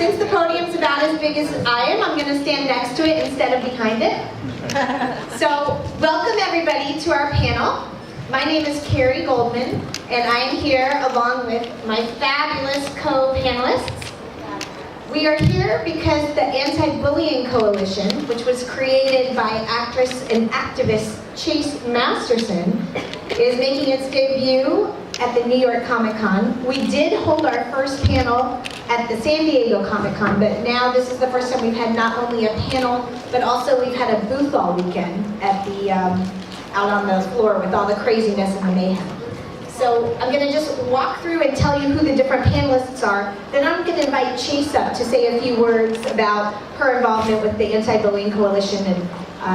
Since the podium's about as big as I am, I'm going to stand next to it instead of behind it. So, welcome everybody to our panel. My name is Carrie Goldman, and I am here along with my fabulous co-panelists. We are here because the Anti-Bullying Coalition, which was created by actress and activist Chase Masterson, is making its debut at the New York Comic Con. We did hold our first panel at the San Diego Comic Con, but now this is the first time we've had not only a panel, but also we've had a booth all weekend at the out on the floor with all the craziness and the mayhem. So I'm going to just walk through and tell you who the different panelists are. Then I'm going to invite Chase up to say a few words about her involvement with the Anti-Bullying Coalition and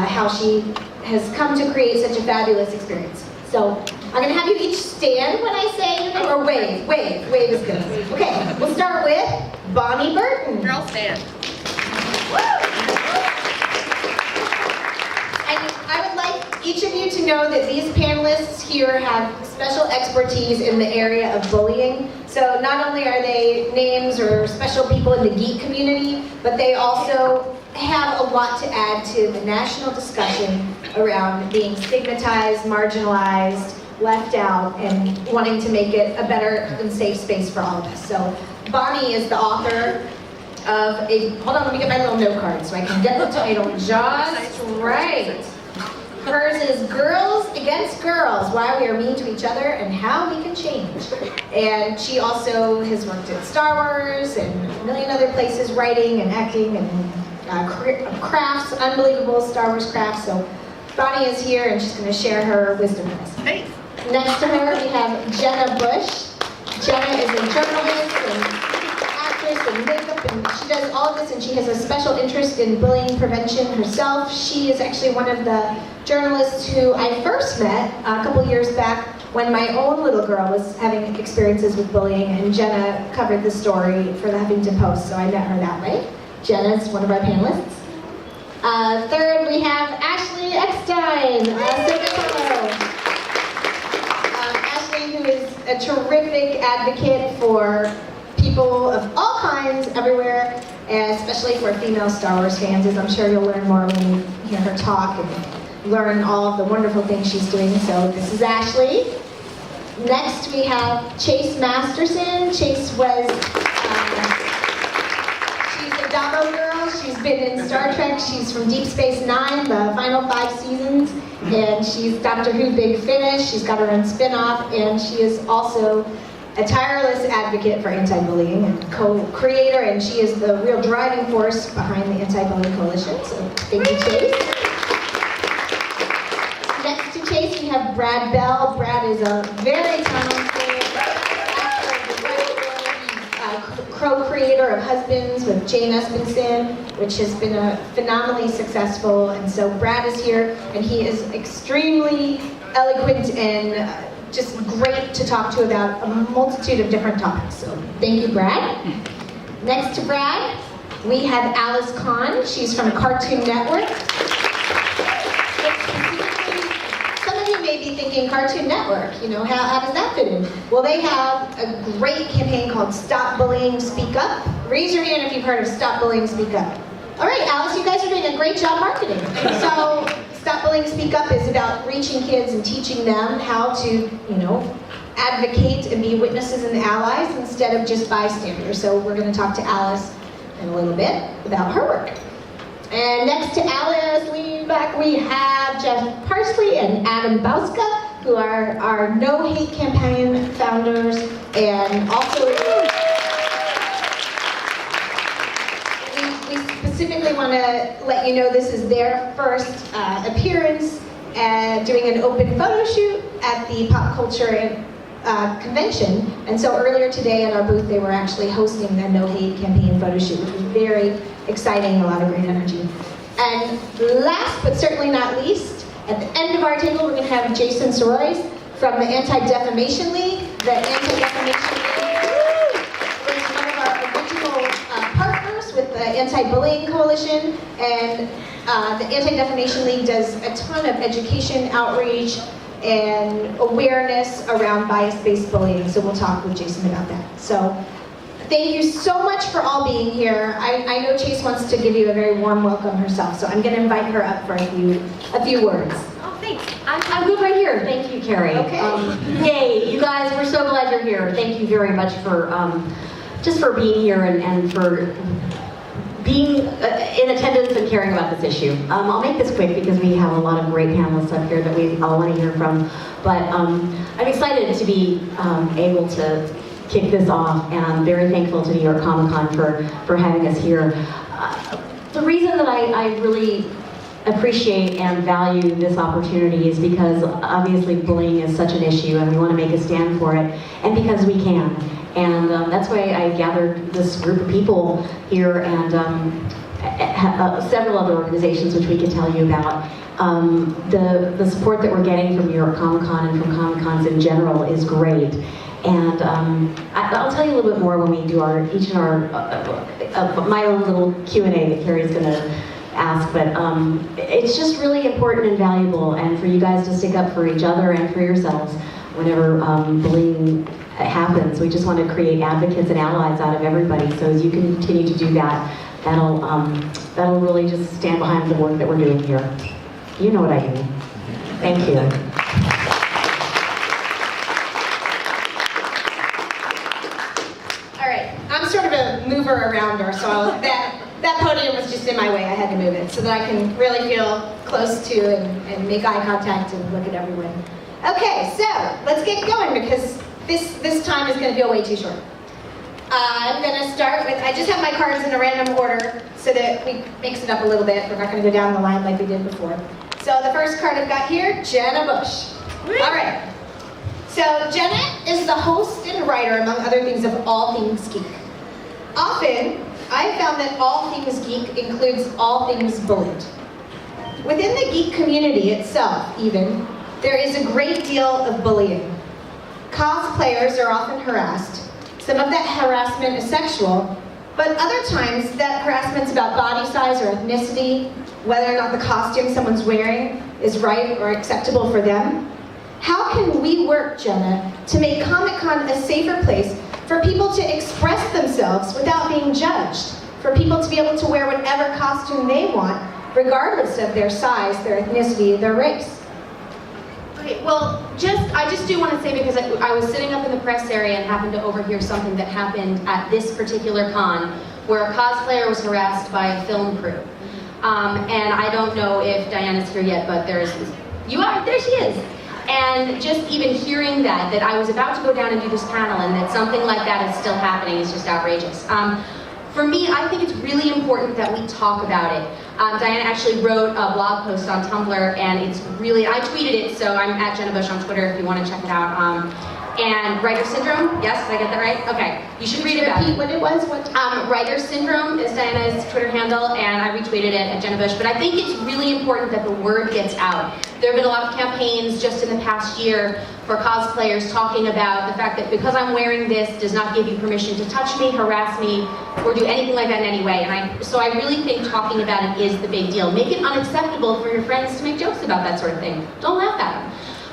how she has come to create such a fabulous experience. So I'm going to have you each stand when I say your name, or wave. Wave is good. Okay, we'll start with Bonnie Burton. Girl stand. And I would like each of you to know that these panelists here have special expertise in the area of bullying. So not only are they names or special people in the geek community, but they also have a lot to add to the national discussion around being stigmatized, marginalized, left out, and wanting to make it a better and safe space for all of us. So Bonnie is the author of a, hold on, let me get my little note card so I can get the title just right. Hers is Girls Against Girls, Why We Are Mean to Each Other and How We Can Change. And she also has worked at Star Wars and a million other places, writing and acting and crafts, unbelievable Star Wars crafts. So Bonnie is here and she's going to share her wisdom with us. Thanks. Next to her we have Jenna Busch. Jenna is a journalist and actress and makeup, and she does all of this, and she has a special interest in bullying prevention herself. She is actually one of the journalists who I first met a couple years back when my own little girl was having experiences with bullying, and Jenna covered the story for the Huffington Post, so I met her that way. Jenna is one of our panelists. Third, we have Ashley Eckstein. Ashley, who is a terrific advocate for people of all kinds everywhere, and especially for female Star Wars fans, as I'm sure you'll learn more when you hear her talk and learn all of the wonderful things she's doing. So this is Ashley. Next, we have Chase Masterson. Chase was Dabo girl. She's been in Star Trek. She's from Deep Space Nine, the final 5 seasons, and she's Doctor Who Big Finish. She's got her own spin-off, and she is also a tireless advocate for anti-bullying and co-creator, and she is the real driving force behind the Anti-Bullying Coalition. So thank you, Chase. Next to Chase, we have Brad Bell. Brad is a very talented co-creator of Husbands with Jane Espenson, which has been phenomenally successful. And so Brad is here, and he is extremely eloquent and just great to talk to about a multitude of different topics. So thank you, Brad. Next to Brad, we have Alice Cahn. She's from Cartoon Network. May be thinking Cartoon Network, you know, how does that fit in? Well, they have a great campaign called Stop Bullying, Speak Up. Raise your hand if you've heard of Stop Bullying, Speak Up. All right, Alice, you guys are doing a great job marketing. So Stop Bullying, Speak Up is about reaching kids and teaching them how to, you know, advocate and be witnesses and allies instead of just bystanders. So we're going to talk to Alice in a little bit about her work. And next to Alice, leaning back, we have Jeff Parshley and Adam Bouska, who are our No Hate Campaign founders, and also we specifically want to let you know this is their first appearance doing an open photo shoot at the Pop Culture convention. And so earlier today at our booth, they were actually hosting the No Hate Campaign photo shoot, which was very exciting, a lot of great energy. And last but certainly not least, at the end of our table, we're going to have Jason Sirois from the Anti-Defamation League. The Anti-Defamation League is one of our original partners with the Anti-Bullying Coalition, and the Anti-Defamation League does a ton of education, outreach, and awareness around bias-based bullying. So we'll talk with Jason about that. So Thank you so much for all being here. I know Chase wants to give you a very warm welcome herself, so I'm going to invite her up for a few words. Oh, thanks. I'm good right here. Thank you, Carrie. Okay. Yay, you guys, we're so glad you're here. Thank you very much for just for being here and for being in attendance and caring about this issue. I'll make this quick because we have a lot of great panelists up here that we all want to hear from. But I'm excited to be able to kick this off, and I'm very thankful to New York Comic Con for having us here. The reason that I really appreciate and value this opportunity is because obviously bullying is such an issue and we want to make a stand for it, and because we can. And that's why I gathered this group of people here and several other organizations which we could tell you about. The support that we're getting from New York Comic Con and from Comic Cons in general is great. And I'll tell you a little bit more when we do my own little Q&A that Carrie's going to ask, but it's just really important and valuable, and for you guys to stick up for each other and for yourselves whenever bullying happens. We just want to create advocates and allies out of everybody, so as you can continue to do that, that'll really just stand behind the work that we're doing here. You know what I mean. Thank you. I'm sort of a mover around her, so that podium was just in my way. I had to move it so that I can really feel close to and make eye contact and look at everyone. Okay, so let's get going because this time is going to feel way too short. I'm going to start with, I just have my cards in a random order so that we mix it up a little bit. We're not going to go down the line like we did before. So the first card I've got here, Jenna Busch. All right. So Jenna is the host and writer, among other things, of All Things Geek. Often, I've found that All Things Geek includes all things bullied. Within the geek community itself, even, there is a great deal of bullying. Cosplayers are often harassed. Some of that harassment is sexual, but other times that harassment's about body size or ethnicity, whether or not the costume someone's wearing is right or acceptable for them. How can we work, Jenna, to make Comic-Con a safer place for people to express themselves without being judged, for people to be able to wear whatever costume they want, regardless of their size, their ethnicity, their race? Okay, well, I just do want to say, because I was sitting up in the press area and happened to overhear something that happened at this particular con, where a cosplayer was harassed by a film crew. And I don't know if Diana's here yet, but there she is. And just even hearing that I was about to go down and do this panel and that something like that is still happening is just outrageous. For me, I think it's really important that we talk about it. Diana actually wrote a blog post on Tumblr, and it's really, I tweeted it, so I'm at Jenna Busch on Twitter if you want to check it out. And writer syndrome, yes, did I get that right? Okay, you should read about it. What it was? Writer syndrome is Diana's Twitter handle, and I retweeted it at Jenna Busch. But I think it's really important that the word gets out. There have been a lot of campaigns just in the past year for cosplayers talking about the fact that because I'm wearing this does not give you permission to touch me, harass me, or do anything like that in any way. And so I really think talking about it is the big deal. Make it unacceptable for your friends to make jokes about that sort of thing. Don't laugh at them.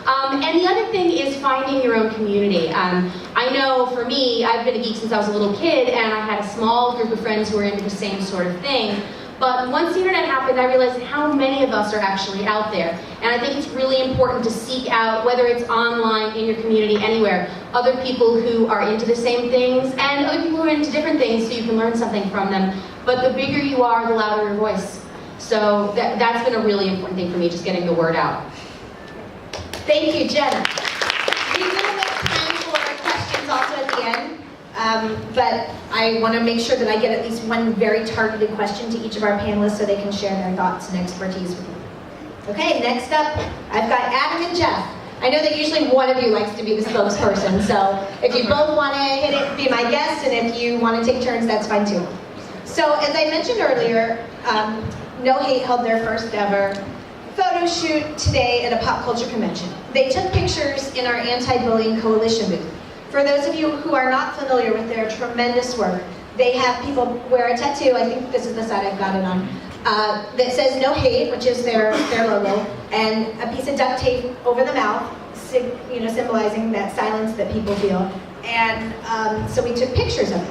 And the other thing is finding your own community. I know for me, I've been a geek since I was a little kid, and I had a small group of friends who were into the same sort of thing. But once the internet happened, I realized how many of us are actually out there. And I think it's really important to seek out, whether it's online, in your community, anywhere, other people who are into the same things, and other people who are into different things so you can learn something from them. But the bigger you are, the louder your voice. So that's been a really important thing for me, just getting the word out. Thank you, Jenna. We will make time for questions also at the end, but I want to make sure that I get at least one very targeted question to each of our panelists so they can share their thoughts and expertise with you. Okay, next up, I've got Adam and Jeff. I know that usually one of you likes to be the spokesperson, so if you both want to hit it, be my guest, and if you want to take turns, that's fine too. So, as I mentioned earlier, No Hate held their first ever photo shoot today at a pop culture convention. They took pictures in our anti-bullying coalition booth. For those of you who are not familiar with their tremendous work, they have people wear a tattoo, I think this is the side I've got it on, that says No Hate, which is their logo, and a piece of duct tape over the mouth, symbolizing that silence that people feel. And so we took pictures of it.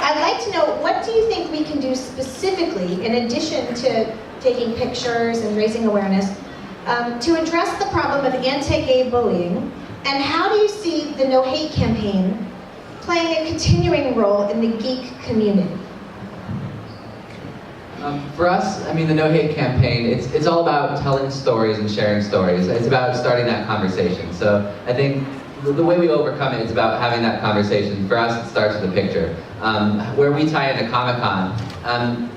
I'd like to know, what do you think we can do specifically, in addition to taking pictures and raising awareness, to address the problem of anti-gay bullying? And how do you see the No Hate campaign playing a continuing role in the geek community? For us, I mean, the No Hate campaign, it's all about telling stories and sharing stories. It's about starting that conversation. So I think the way we overcome it is about having that conversation. For us, it starts with a picture. Where we tie into Comic-Con,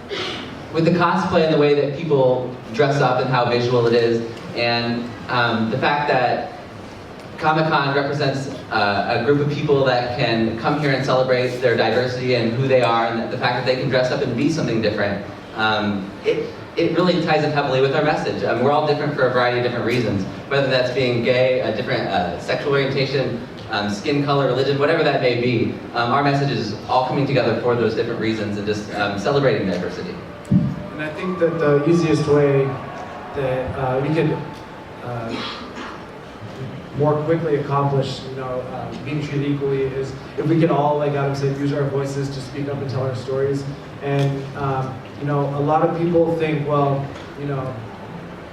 with the cosplay and the way that people dress up and how visual it is, and the fact that Comic-Con represents a group of people that can come here and celebrate their diversity and who they are, and the fact that they can dress up and be something different, it really ties in heavily with our message. We're all different for a variety of different reasons, whether that's being gay, a different sexual orientation, skin color, religion, whatever that may be. Our message is all coming together for those different reasons and just celebrating diversity. And I think that the easiest way that we could more quickly accomplish, being treated equally is if we could all, like Adam said, use our voices to speak up and tell our stories. And a lot of people think, well,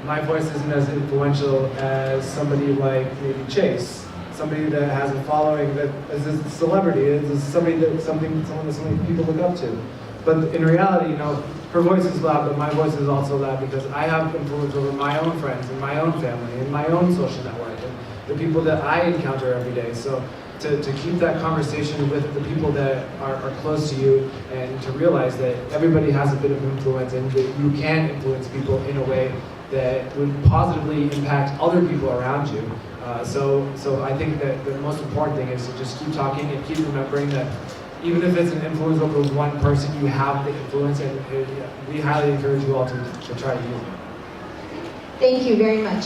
my voice isn't as influential as somebody like maybe Chase, somebody that has a following that is a celebrity, is somebody that someone that people look up to. But in reality, her voice is loud, but my voice is also loud because I have influence over my own friends and my own family and my own social network and the people that I encounter every day. So to keep that conversation with the people that are close to you, and to realize that everybody has a bit of influence and that you can influence people in a way that would positively impact other people around you. So I think that the most important thing is to just keep talking and keep remembering that even if it's an influence over one person, you have the influence, and we highly encourage you all to try to use it. Thank you very much.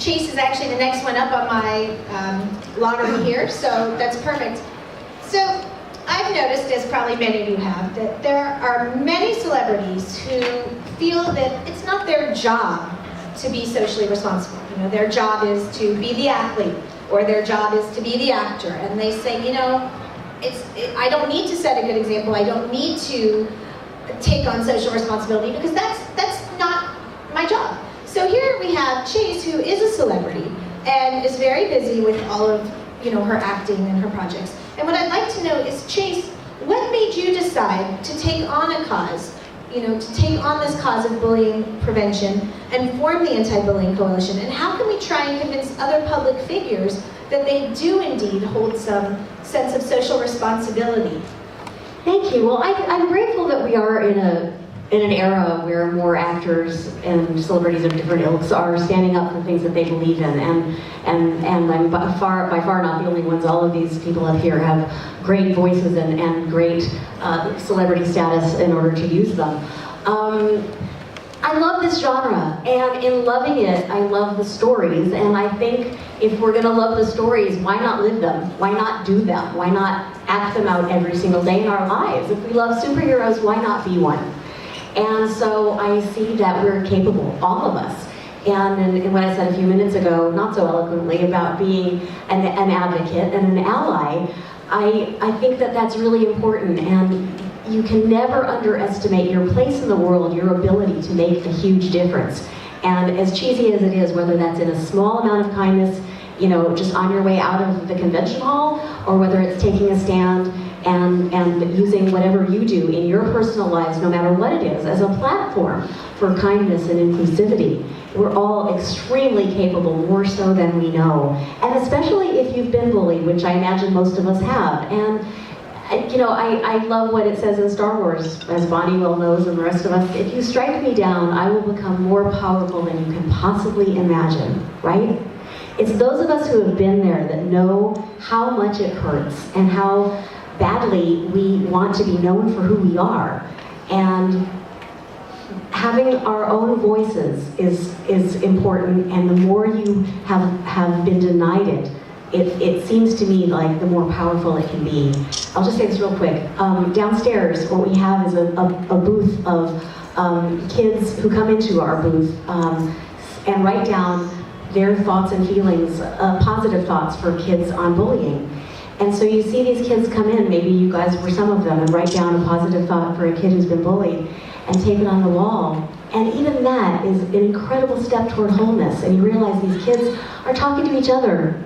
Chase is actually the next one up on my lottery here, so that's perfect. So I've noticed, as probably many of you have, that there are many celebrities who feel that it's not their job to be socially responsible. Their job is to be the athlete, or their job is to be the actor, and they say, I don't need to set a good example. I don't need to take on social responsibility because that's not my job. So here we have Chase, who is a celebrity and is very busy with all of her acting and her projects. And what I'd like to know is, Chase, what made you decide to take on a cause, to take on this cause of bullying prevention and form the Anti-Bullying Coalition? And how can we try and convince other public figures that they do indeed hold some sense of social responsibility? Thank you. Well, I'm grateful that we are in an era where more actors and celebrities of different ilks are standing up for things that they believe in, and I'm by far not the only ones. All of these people up here have great voices and great celebrity status in order to use them. I love this genre, and in loving it, I love the stories, and I think if we're going to love the stories, why not live them? Why not do them? Why not act them out every single day in our lives? If we love superheroes, why not be one? And so I see that we're capable, all of us. And what I said a few minutes ago, not so eloquently, about being an advocate and an ally, I think that that's really important. And you can never underestimate your place in the world, your ability to make a huge difference. And as cheesy as it is, whether that's in a small amount of kindness, just on your way out of the convention hall, or whether it's taking a stand and using whatever you do in your personal lives, no matter what it is, as a platform for kindness and inclusivity. We're all extremely capable, more so than we know. And especially if you've been bullied, which I imagine most of us have. And I love what it says in Star Wars, as Bonnie well knows, and the rest of us. If you strike me down, I will become more powerful than you can possibly imagine, right? It's those of us who have been there that know how much it hurts and how badly we want to be known for who we are. And having our own voices is important, and the more you have been denied it seems to me like the more powerful it can be. I'll just say this real quick. Downstairs, what we have is a booth of kids who come into our booth and write down their thoughts and feelings, positive thoughts for kids on bullying. And so you see these kids come in, maybe you guys were some of them, and write down a positive thought for a kid who's been bullied and tape it on the wall. And even that is an incredible step toward wholeness. And you realize these kids are talking to each other,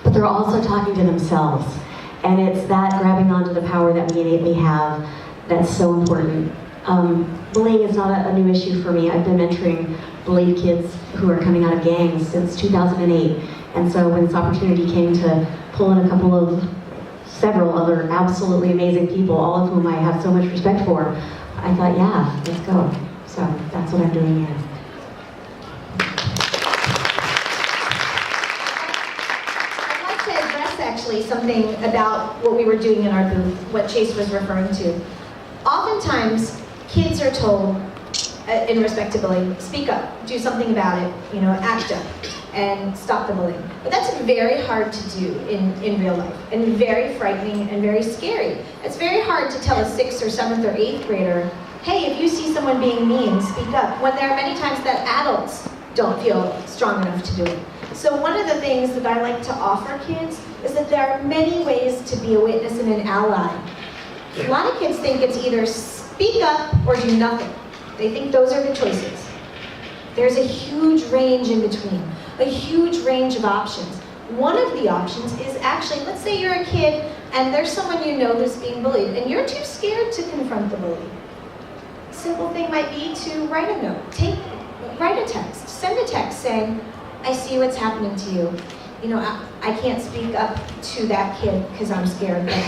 but they're also talking to themselves. And it's that grabbing onto the power that we innately have that's so important. Bullying is not a new issue for me. I've been mentoring bullied kids who are coming out of gangs since 2008. And so when this opportunity came to pull in several other absolutely amazing people, all of whom I have so much respect for, I thought, yeah, let's go. So that's what I'm doing here. I'd like to address actually something about what we were doing in our booth, what Chase was referring to. Oftentimes, kids are told, in respect to bullying, speak up, do something about it, act up, and stop the bullying. But that's very hard to do in real life, and very frightening and very scary. It's very hard to tell a 6th or 7th or 8th grader, hey, if you see someone being mean, speak up, when there are many times that adults don't feel strong enough to do it. So one of the things that I like to offer kids is that there are many ways to be a witness and an ally. A lot of kids think it's either speak up or do nothing. They think those are the choices. There's a huge range in between, a huge range of options. One of the options is actually, let's say you're a kid and there's someone you know who's being bullied and you're too scared to confront the bully. A simple thing might be to write a note, write a text, send a text saying, I see what's happening to you. I can't speak up to that kid because I'm scared, but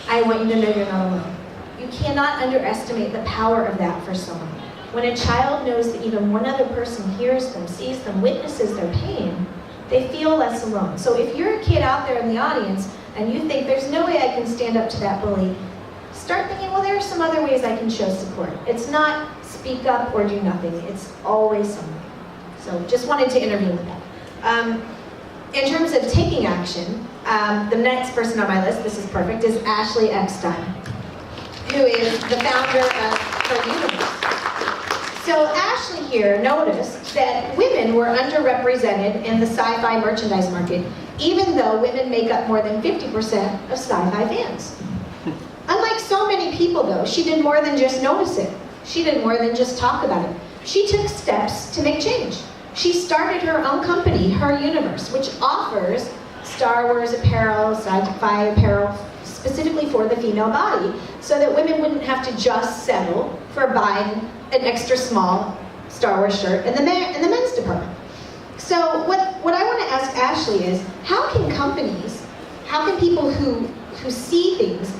I want you to know you're not alone. You cannot underestimate the power of that for someone. When a child knows that even one other person hears them, sees them, witnesses their pain, they feel less alone. So if you're a kid out there in the audience and you think there's no way I can stand up to that bully, start thinking, well, there are some other ways I can show support. It's not speak up or do nothing. It's always something. So just wanted to intervene with that. In terms of taking action, the next person on my list, this is perfect, is Ashley Eckstein, who is the founder of Her Universe. So Ashley here noticed that women were underrepresented in the sci-fi merchandise market, even though women make up more than 50% of sci-fi fans. Unlike so many people though, she did more than just notice it. She did more than just talk about it. She took steps to make change. She started her own company, Her Universe, which offers Star Wars apparel, sci-fi apparel, specifically for the female body, so that women wouldn't have to just settle for buying an extra small Star Wars shirt in the men's department. So what I want to ask Ashley is, how can companies, how can people who see things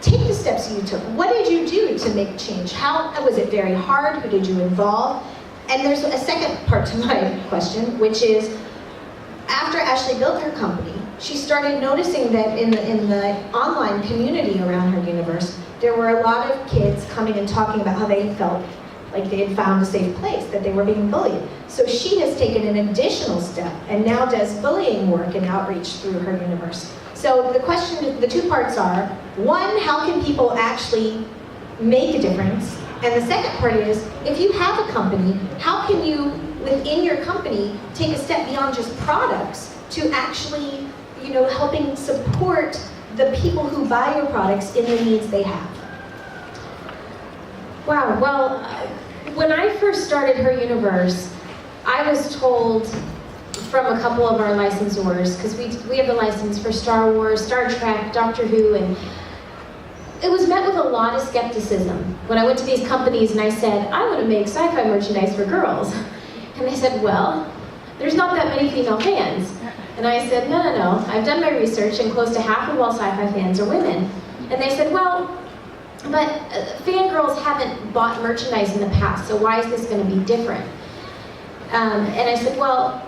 take the steps you took? What did you do to make change? How was it very hard? Who did you involve? And there's a second part to my question, which is, after Ashley built her company, she started noticing that in the online community around Her Universe, there were a lot of kids coming and talking about how they felt like they had found a safe place, that they were being bullied. So she has taken an additional step and now does bullying work and outreach through Her Universe. So the question, the two parts are, one, how can people actually make a difference? And the second part is, if you have a company, how can you, within your company, take a step beyond just products to actually, helping support the people who buy your products in the needs they have? Wow, well, when I first started Her Universe, I was told from a couple of our licensors, because we have the license for Star Wars, Star Trek, Doctor Who, and it was met with a lot of skepticism. When I went to these companies and I said, I want to make sci-fi merchandise for girls. And they said, well, there's not that many female fans. And I said, no, I've done my research and close to half of all sci-fi fans are women. And they said, well, but fangirls haven't bought merchandise in the past, so why is this going to be different? And I said, well,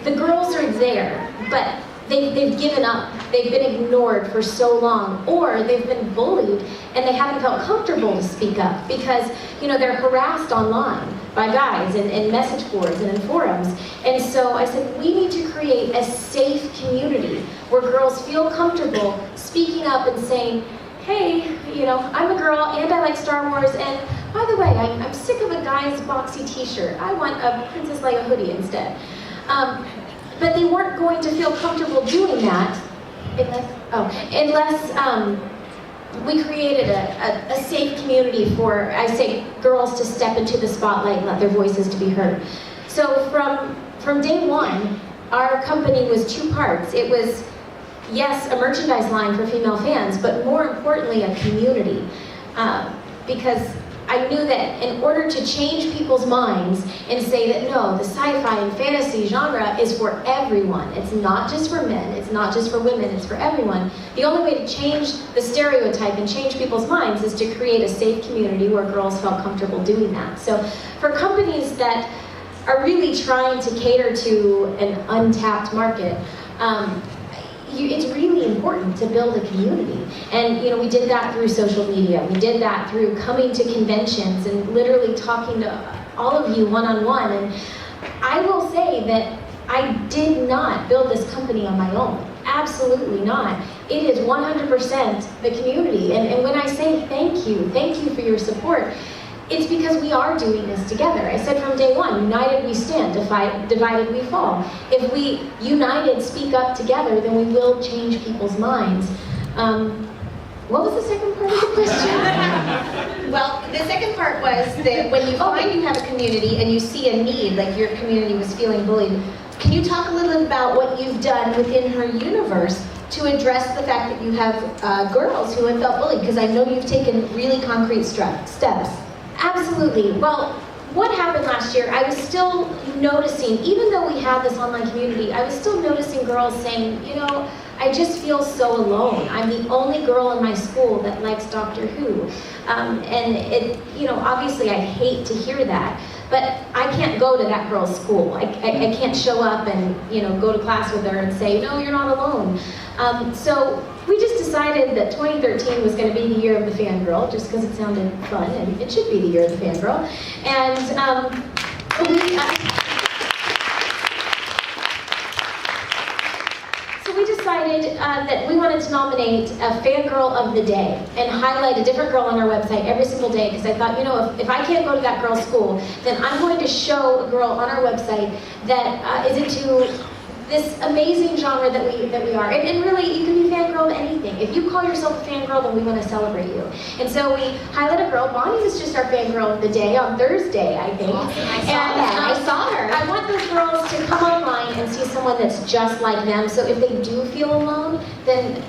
the girls are there, but they've given up. They've been ignored for so long, or they've been bullied and they haven't felt comfortable to speak up because, they're harassed online by guys in message boards and in forums. And so I said, we need to create a safe community where girls feel comfortable speaking up and saying, hey, I'm a girl and I like Star Wars, and by the way, I'm sick of a guy's boxy t-shirt. I want a Princess Leia hoodie instead. But they weren't going to feel comfortable doing that unless Unless we created a safe community for, I say, girls to step into the spotlight and let their voices to be heard. So from day one, our company was two parts. It was, yes, a merchandise line for female fans, but more importantly, a community. Because I knew that in order to change people's minds and say that no, the sci-fi and fantasy genre is for everyone. It's not just for men, it's not just for women, it's for everyone. The only way to change the stereotype and change people's minds is to create a safe community where girls felt comfortable doing that. So for companies that are really trying to cater to an untapped market, it's really important to build a community. And we did that through social media. We did that through coming to conventions and literally talking to all of you one-on-one. And I will say that I did not build this company on my own. Absolutely not. It is 100% the community. And when I say thank you for your support, it's because we are doing this together. I said from day one, united we stand, divided we fall. If we united speak up together, then we will change people's minds. What was the second part of the question? Well, the second part was that when you find you have a community and you see a need, like your community was feeling bullied, can you talk a little bit about what you've done within her universe to address the fact that you have girls who have felt bullied? Because I know you've taken really concrete steps. Absolutely. Well, what happened last year, I was still noticing, even though we had this online community, I was still noticing girls saying, I just feel so alone. I'm the only girl in my school that likes Doctor Who. And it, obviously I hate to hear that, but I can't go to that girl's school. I can't show up and, go to class with her and say, no, you're not alone. So we just decided that 2013 was going to be the year of the fangirl, just because it sounded fun, and it should be the year of the fangirl. And so we decided that we wanted to nominate a fangirl of the day and highlight a different girl on our website every single day, because I thought, if I can't go to that girl's school, then I'm going to show a girl on our website that is into this amazing genre that we are. And really, you can be fangirl of anything. If you call yourself a fangirl, then we want to celebrate you. And so we highlight a girl. Bonnie was just our fangirl of the day on Thursday, I think. Awesome. I saw her. I want those girls to come online and see someone that's just like them. So if they do feel alone, then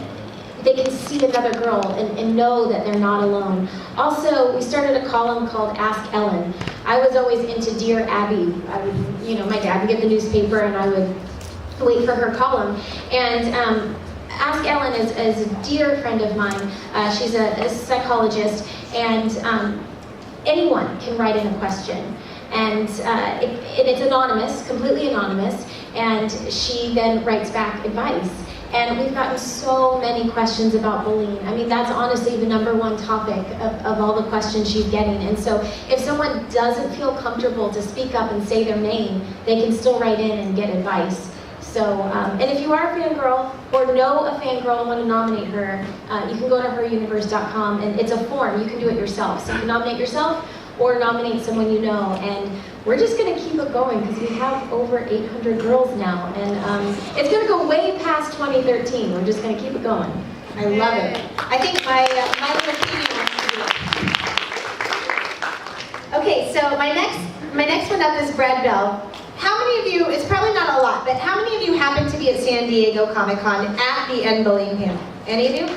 they can see another girl and know that they're not alone. Also, we started a column called Ask Ellen. I was always into Dear Abby. My dad would get the newspaper and I would wait for her column. And Ask Ellen is a dear friend of mine. She's a psychologist, and anyone can write in a question. And it's anonymous, completely anonymous, and she then writes back advice. And we've gotten so many questions about bullying. I mean, that's honestly the #1 topic of all the questions she's getting. And so if someone doesn't feel comfortable to speak up and say their name, they can still write in and get advice. So, and if you are a fangirl or know a fangirl and want to nominate her, you can go to heruniverse.com, and it's a form. You can do it yourself. So you can nominate yourself or nominate someone you know. And we're just going to keep it going because we have over 800 girls now. And it's going to go way past 2013. We're just going to keep it going. I love it. I think my little Phoebe wants to do it. Okay, so my next one up is Brad Bell. How many of you, it's probably not a lot, but how many of you happen to be at San Diego Comic-Con at the End Bullying panel? Any of you?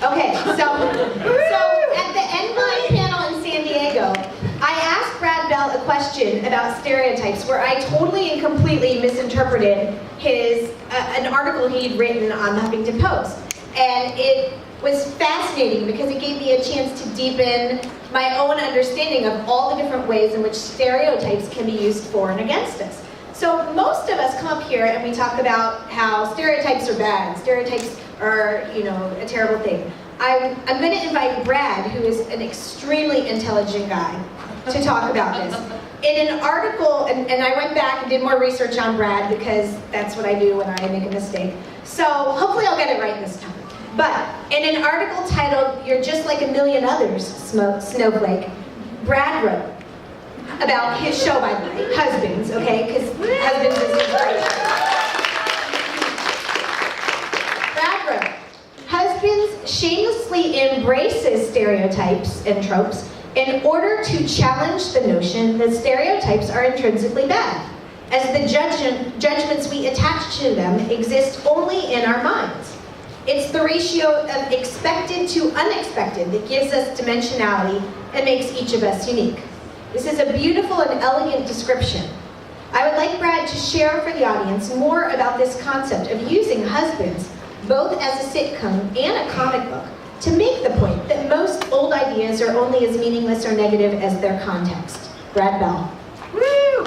Okay, so at the End Bullying panel in San Diego, I asked Brad Bell a question about stereotypes where I totally and completely misinterpreted an article he'd written on the Huffington Post. And it was fascinating because it gave me a chance to deepen my own understanding of all the different ways in which stereotypes can be used for and against us. So most of us come up here and we talk about how stereotypes are bad, stereotypes are, a terrible thing. I'm going to invite Brad, who is an extremely intelligent guy, to talk about this. In an article, and I went back and did more research on Brad because that's what I do when I make a mistake. So hopefully I'll get it right this time. But in an article titled, "You're Just Like a Million Others, Snowflake," Brad wrote about his show, by the way, Husbands, okay? Because Husbands is his great. Brad wrote, husbands shamelessly embraces stereotypes and tropes in order to challenge the notion that stereotypes are intrinsically bad, as the judgments we attach to them exist only in our minds. It's the ratio of expected to unexpected that gives us dimensionality and makes each of us unique. This is a beautiful and elegant description. I would like Brad to share for the audience more about this concept of using husbands, both as a sitcom and a comic book, to make the point that most old ideas are only as meaningless or negative as their context. Brad Bell. Woo!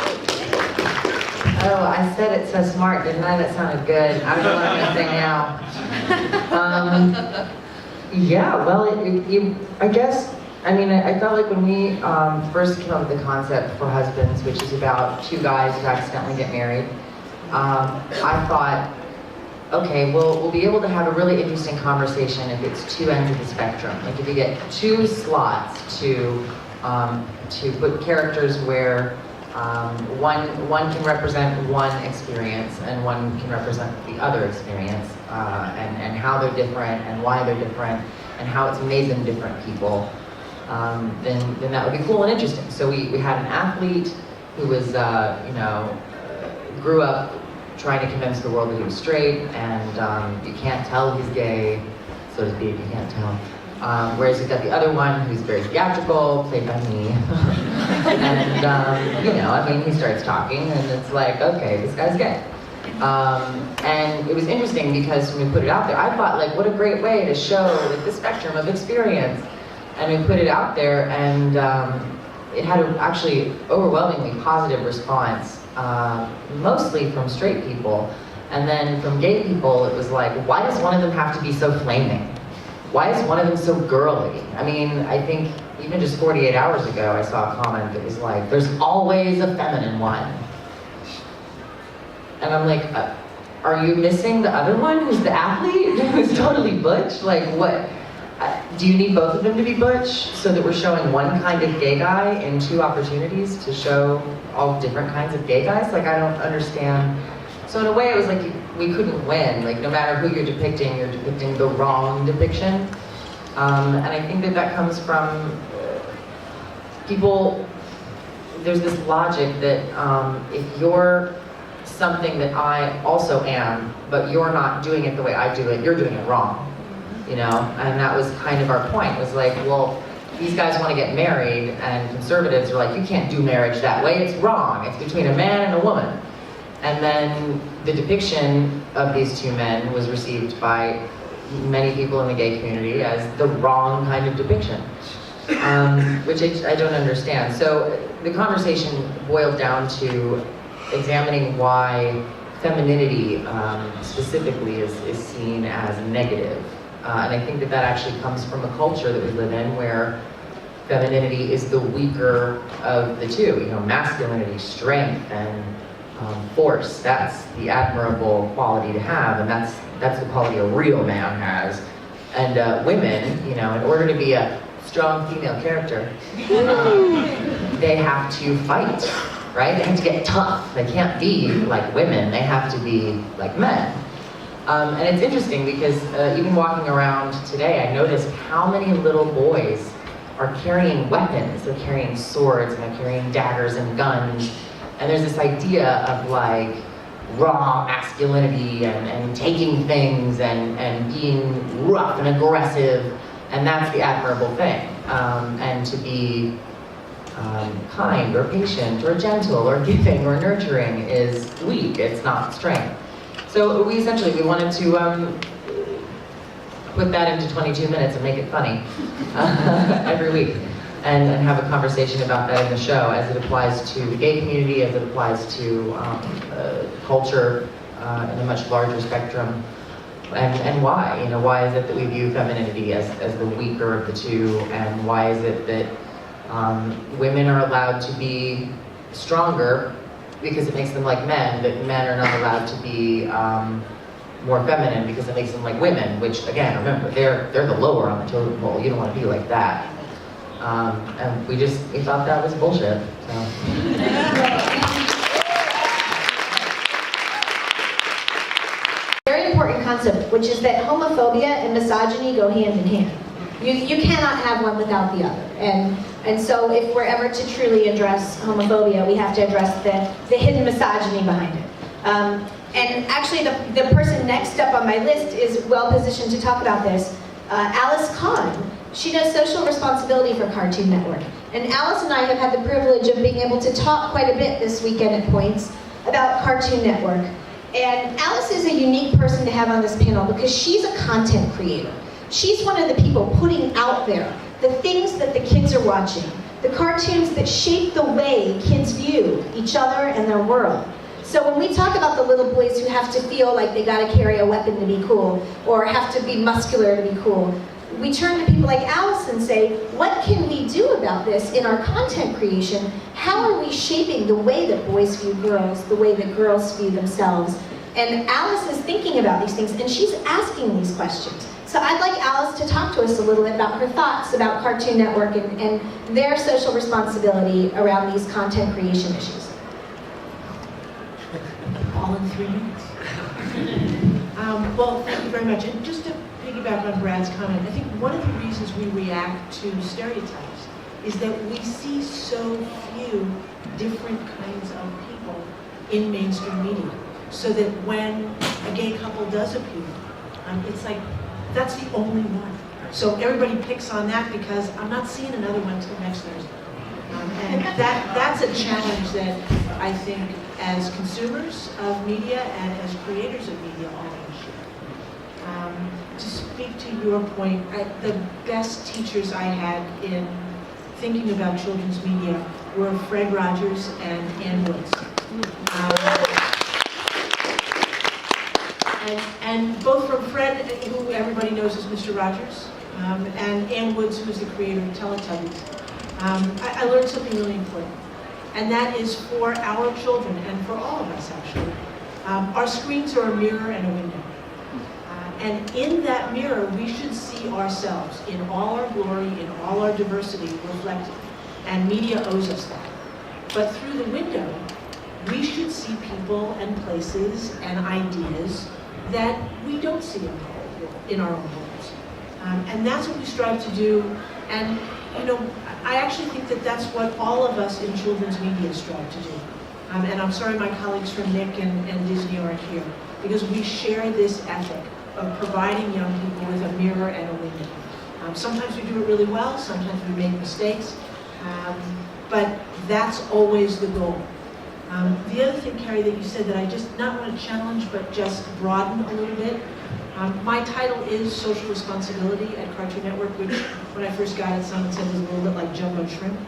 Oh, I said it so smart, didn't I? That sounded good. I don't know what I'm going to say now. Yeah, well, I guess, I mean, I felt like when we first came up with the concept for Husbands, which is about two guys who accidentally get married, I thought, okay, we'll be able to have a really interesting conversation if it's two ends of the spectrum. Like if you get two slots to put characters where one can represent one experience and one can represent the other experience, and how they're different and why they're different and how it's made them different people, then that would be cool and interesting. So we had an athlete who was, grew up trying to convince the world that he was straight, and you can't tell he's gay, so to speak, you can't tell. Whereas you've got the other one who's very theatrical, played by me. And, I mean, he starts talking and it's like, okay, this guy's gay. And it was interesting because when we put it out there, I thought, like, what a great way to show like, the spectrum of experience. And we put it out there, and it had an actually overwhelmingly positive response, mostly from straight people. And then from gay people, it was like, why does one of them have to be so flaming? Why is one of them so girly? I mean, I think even just 48 hours ago, I saw a comment that was like, there's always a feminine one. And I'm like, are you missing the other one who's the athlete, who's totally butch? Like what, do you need both of them to be butch so that we're showing one kind of gay guy in two opportunities to show all different kinds of gay guys? Like I don't understand. So in a way it was like we couldn't win. Like no matter who you're depicting the wrong depiction. And I think that comes from people, there's this logic that if you're something that I also am, but you're not doing it the way I do it, you're doing it wrong. You know, and that was kind of our point, was like, well, these guys want to get married, and conservatives are like, you can't do marriage that way, it's wrong, it's between a man and a woman. And then the depiction of these two men was received by many people in the gay community as the wrong kind of depiction, which I don't understand. So the conversation boiled down to examining why femininity specifically is seen as negative. And I think that actually comes from a culture that we live in where femininity is the weaker of the two. You know, masculinity, strength, and force, that's the admirable quality to have, and that's the quality a real man has. And women, you know, in order to be a strong female character, they have to fight, right? They have to get tough. They can't be like women, they have to be like men. And it's interesting because even walking around today, I noticed how many little boys are carrying weapons. They're carrying swords, and they're carrying daggers and guns. And there's this idea of like raw masculinity and taking things and being rough and aggressive, and that's the admirable thing. And to be kind or patient or gentle or giving or nurturing is weak, it's not strength. So we wanted to put that into 22 minutes and make it funny every week. And have a conversation about that in the show as it applies to the gay community, as it applies to culture in a much larger spectrum, and why. You know, why is it that we view femininity as the weaker of the two, and why is it that women are allowed to be stronger because it makes them like men, but men are not allowed to be more feminine because it makes them like women, which again, remember, they're the lower on the totem pole. You don't want to be like that. And we thought that was bullshit, so. Very important concept. which is that homophobia and misogyny go hand in hand. You cannot have one without the other. And so if we're ever to truly address homophobia, we have to address the hidden misogyny behind it. And actually, the person next up on my list is well positioned to talk about this. Alice Cahn. She does social responsibility for Cartoon Network. And Alice and I have had the privilege of being able to talk quite a bit this weekend at Points about Cartoon Network. And Alice is a unique person to have on this panel because she's a content creator. She's one of the people putting out there the things that the kids are watching, the cartoons that shape the way kids view each other and their world. So when we talk about the little boys who have to feel like they gotta carry a weapon to be cool, or have to be muscular to be cool, we turn to people like Alice and say, what can we do about this in our content creation? How are we shaping the way that boys view girls, the way that girls view themselves? And Alice is thinking about these things, and she's asking these questions. So I'd like Alice to talk to us a little bit about her thoughts about Cartoon Network and their social responsibility around these content creation issues. All in 3 minutes. Well, thank you very much. And just to piggyback on Brad's comment, I think one of the reasons we react to stereotypes is that we see so few different kinds of people in mainstream media. So that when a gay couple does appear, it's like, that's the only one. So everybody picks on that because I'm not seeing another one until next Thursday. And that's a challenge that I think as consumers of media and as creators of media all share. To speak to your point, the best teachers I had in thinking about children's media were Fred Rogers and Ann Woods. And both from Fred, who everybody knows as Mr. Rogers, and Ann Woods, who's the creator of Teletubbies, I learned something really important. And that is for our children, and for all of us actually, our screens are a mirror and a window. And in that mirror, we should see ourselves in all our glory, in all our diversity reflected. And media owes us that. But through the window, we should see people and places and ideas that we don't see in our own homes. And that's what we strive to do. And, you know, I actually think that that's what all of us in children's media strive to do. And I'm sorry my colleagues from Nick and Disney aren't here, because we share this ethic of providing young people with a mirror and a window. Sometimes we do it really well, sometimes we make mistakes, but that's always the goal. The other thing, Carrie, that you said that I just not want to challenge, but just broaden a little bit. My title is Social Responsibility at Cartoon Network, which when I first got it, someone said was a little bit like jumbo shrimp.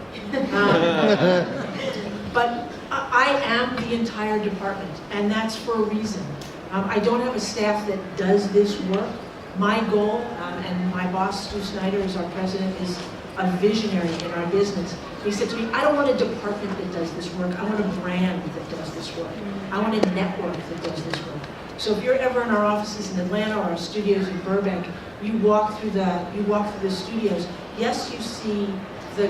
But I am the entire department, and that's for a reason. I don't have a staff that does this work. My goal, and my boss, Stu Snyder, is our president, is a visionary in our business. He said to me, I don't want a department that does this work. I want a brand that does this work. I want a network that does this work. So if you're ever in our offices in Atlanta or our studios in Burbank, you walk through the studios. Yes, you see the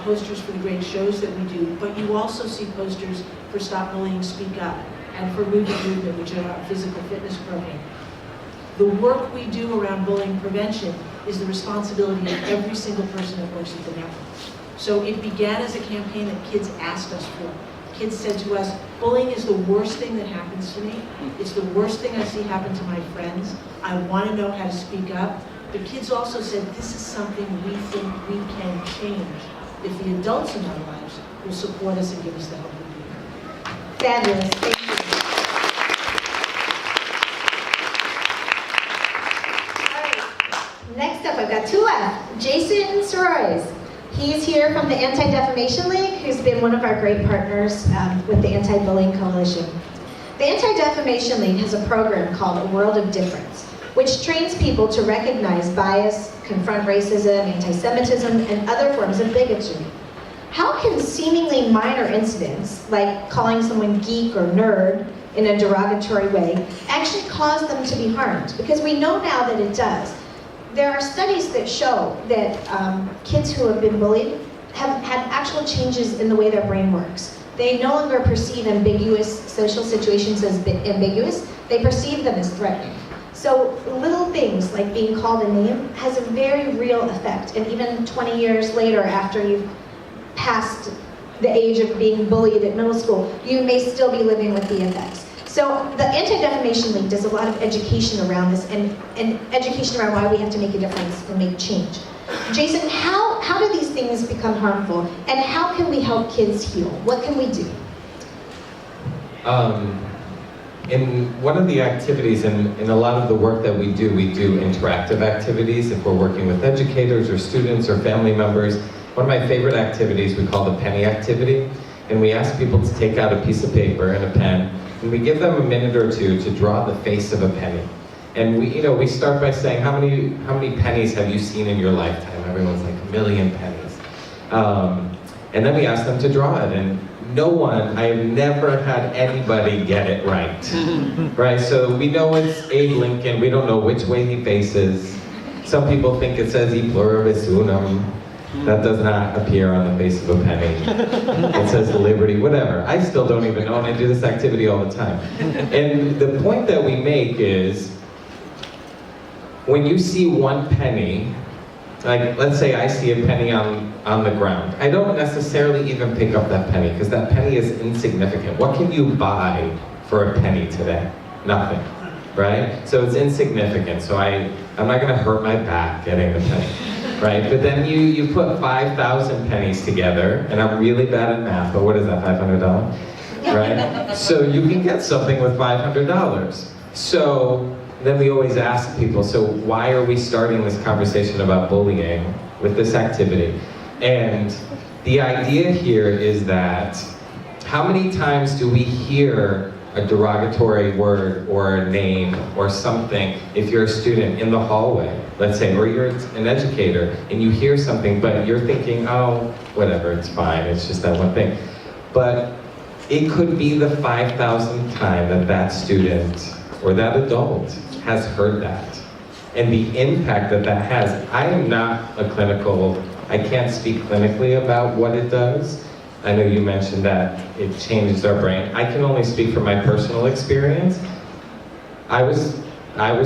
posters for the great shows that we do, but you also see posters for Stop Bullying, Speak Up, and for Move the Movement, which are our physical fitness program. The work we do around bullying prevention is the responsibility of every single person that works at the network. So it began as a campaign that kids asked us for. Kids said to us, bullying is the worst thing that happens to me. It's the worst thing I see happen to my friends. I want to know how to speak up. But kids also said, this is something we think we can change if the adults in our lives will support us and give us the help we need. Fabulous. Thank you. All right. Next up, I've got two left. Jason Sirois. He's here from the Anti-Defamation League, who's been one of our great partners with the Anti-Bullying Coalition. The Anti-Defamation League has a program called A World of Difference, which trains people to recognize bias, confront racism, anti-Semitism, and other forms of bigotry. How can seemingly minor incidents, like calling someone geek or nerd in a derogatory way, actually cause them to be harmed? Because we know now that it does. There are studies that show that kids who have been bullied have had actual changes in the way their brain works. They no longer perceive ambiguous social situations as ambiguous, they perceive them as threatening. So little things like being called a name has a very real effect. And even 20 years later, after you've passed the age of being bullied at middle school, you may still be living with the effects. So the Anti-Defamation League does a lot of education around this and education around why we have to make a difference and make change. Jason, how do these things become harmful, and how can we help kids heal? What can we do? In one of the activities, in a lot of the work that we do interactive activities. If we're working with educators or students or family members, one of my favorite activities we call the penny activity. And we ask people to take out a piece of paper and a pen, and we give them a minute or two to draw the face of a penny. And we start by saying, how many pennies have you seen in your lifetime? Everyone's like, 1 million pennies. And then we ask them to draw it, and I have never had anybody get it right. Right, so we know it's Abe Lincoln, we don't know which way he faces. Some people think it says E pluribus unum. That does not appear on the face of a penny. It says liberty, whatever. I still don't even know, and I do this activity all the time. And the point that we make is, when you see one penny, like let's say I see a penny on the ground, I don't necessarily even pick up that penny, because that penny is insignificant. What can you buy for a penny today? Nothing, right? So it's insignificant, so I'm not gonna hurt my back getting the penny. Right, but then you put 5,000 pennies together, and I'm really bad at math, but what is that, $500? Right? So you can get something with $500. So then we always ask people, so why are we starting this conversation about bullying with this activity? And the idea here is that, how many times do we hear a derogatory word or a name or something if you're a student in the hallway, let's say, or you're an educator and you hear something, but you're thinking, oh, whatever, it's fine, it's just that one thing. But it could be the 5,000th time that student or that adult has heard that. And the impact that has. I am not a I can't speak clinically about what it does. I know you mentioned that it changes our brain. I can only speak from my personal experience. I was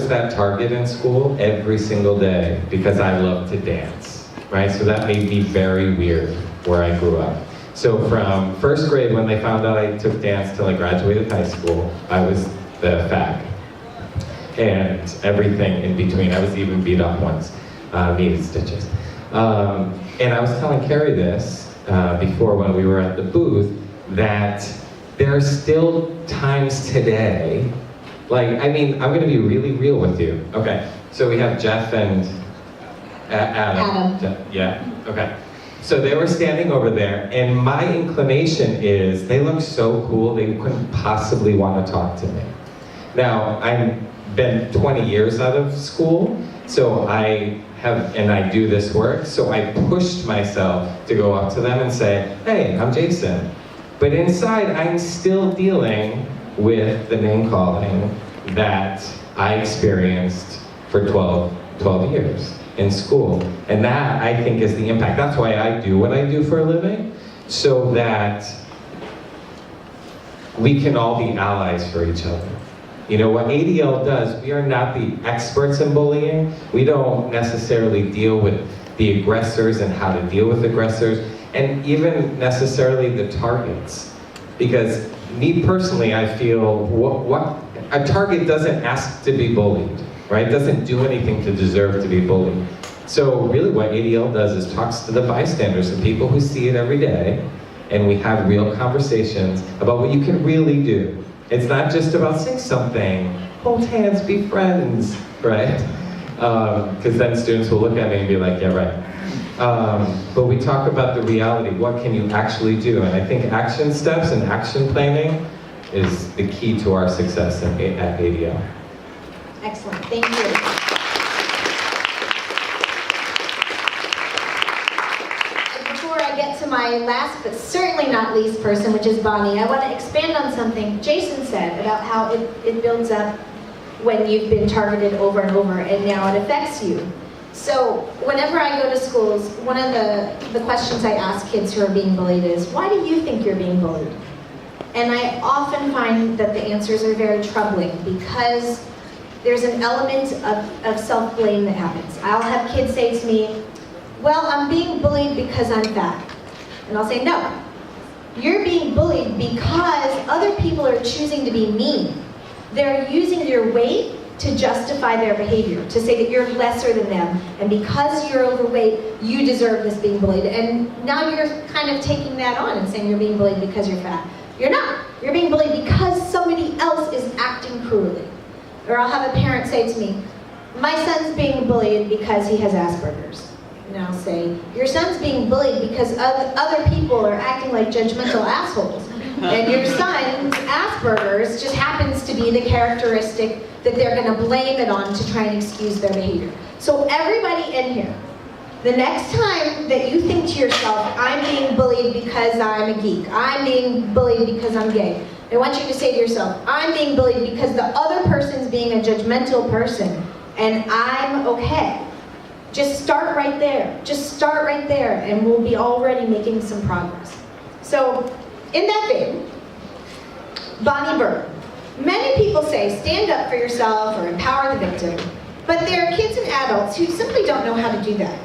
that target in school every single day because I love to dance, right? So that made me very weird where I grew up. So from first grade, when they found out I took dance till I graduated high school, I was the fag. And everything in between. I was even beat up once, needed stitches. And I was telling Carrie this, before when we were at the booth, that there are still times today, like, I mean, I'm gonna be really real with you. Okay, so we have Jeff and Adam. Yeah, okay. So they were standing over there, and my inclination is, they look so cool, they couldn't possibly want to talk to me. Now, I've been 20 years out of school, so I do this work, so I pushed myself to go up to them and say, hey, I'm Jason. But inside, I'm still dealing with the name calling that I experienced for 12 years in school. And that, I think, is the impact. That's why I do what I do for a living, so that we can all be allies for each other. You know, what ADL does, we are not the experts in bullying. We don't necessarily deal with the aggressors and how to deal with aggressors, and even necessarily the targets. Because me personally, I feel a target doesn't ask to be bullied, right? Doesn't do anything to deserve to be bullied. So really what ADL does is talks to the bystanders, the people who see it every day, and we have real conversations about what you can really do. It's not just about saying something, hold hands, be friends, right? Because then students will look at me and be like, yeah, right. But we talk about the reality, what can you actually do? And I think action steps and action planning is the key to our success at ADL. Excellent, thank you. Before I get to my last, but certainly not least person, which is Bonnie, I want to expand on something Jason said about how it builds up when you've been targeted over and over, and now it affects you. So whenever I go to schools, one of the questions I ask kids who are being bullied is, why do you think you're being bullied? And I often find that the answers are very troubling, because there's an element of self-blame that happens. I'll have kids say to me, well, I'm being bullied because I'm fat. And I'll say, no. You're being bullied because other people are choosing to be mean. They're using your weight to justify their behavior, to say that you're lesser than them, and because you're overweight, you deserve this being bullied. And now you're kind of taking that on and saying you're being bullied because you're fat. You're not. You're being bullied because somebody else is acting cruelly. Or I'll have a parent say to me, my son's being bullied because he has Asperger's. And I'll say, your son's being bullied because other people are acting like judgmental assholes. And your son's Asperger's just happens to be the characteristic that they're going to blame it on to try and excuse their behavior. So everybody in here, the next time that you think to yourself, I'm being bullied because I'm a geek, I'm being bullied because I'm gay, I want you to say to yourself, I'm being bullied because the other person's being a judgmental person, and I'm okay. Just start right there. Just start right there, and we'll be already making some progress. So, in that vein, Bonnie Burton. Many people say stand up for yourself or empower the victim, but there are kids and adults who simply don't know how to do that.